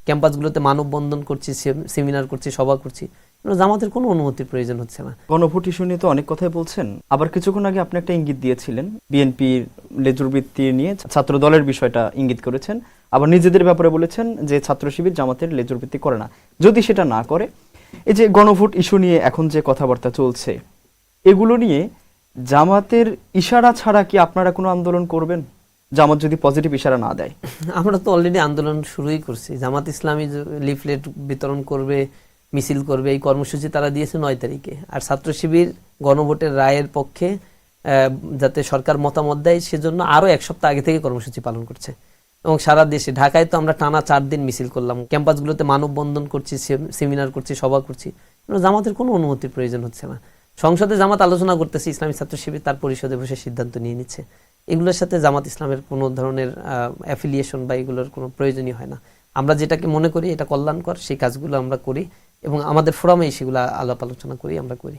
ক্যাম্পাসগুলোতে মানববন্ধন করছি, সেমিনার করছি, সভা করছি, জামাতের কোনো অনুমতির প্রয়োজন হচ্ছে না। গণভোট ইস্যু নিয়ে তো অনেক কথাই বলছেন, আবার কিছুক্ষণ আগে আপনি একটা ইঙ্গিত দিয়েছিলেন বিএনপির লেজুর বৃত্তি নিয়ে, ছাত্র দলের বিষয়টা ইঙ্গিত করেছেন, আবার নিজেদের ব্যাপারে বলেছেন যে ছাত্র শিবির জামাতের লেজুর বৃত্তি করে না। যদি সেটা না করে, এই যে গণভোট ইস্যু নিয়ে এখন যে কথাবার্তা চলছে, এগুলো নিয়ে জামাতের ইশারা ছাড়া কি আপনারা কোনো আন্দোলন করবেন, জামাত যদি পজিটিভ ইশারা না দেয়? আমরা তো অলরেডি আন্দোলন শুরুই করছি। জামাত ইসলামী লিফলেট বিতরণ করবে, মিছিল করবে, এই কর্মসূচি তারা দিয়েছে 9 তারিখে। আর ছাত্র শিবির গণভোটের রায়ের পক্ষে যাতে সরকার মতামত দেয় সেজন্য আরো 1 সপ্তাহ আগে থেকে কর্মসূচি পালন করছে। এবং সারা দেশে, ঢাকায় তো আমরা টানা 4 দিন মিছিল করলাম, ক্যাম্পাসগুলোতে মানববন্ধন করছি, সেমিনার করছি, সভা করছি। জামাতের কোনো অনুমতির প্রয়োজন হচ্ছে না। সংসদে জামাত আলোচনা করতেছে, ইসলামী ছাত্র শিবির তার পরিষদে বসে সিদ্ধান্ত নিয়ে নিচ্ছে। এগুলোর সাথে জামাত ইসলামের কোনো ধরনের অ্যাফিলিয়েশন বা এগুলোর কোনো প্রয়োজনই হয় না। আমরা যেটাকে মনে করি এটা কল্যাণকর, সেই কাজগুলো আমরা করি এবং আমাদের ফোরামেই সেগুলো আলাপ আলোচনা করি, আমরা করি।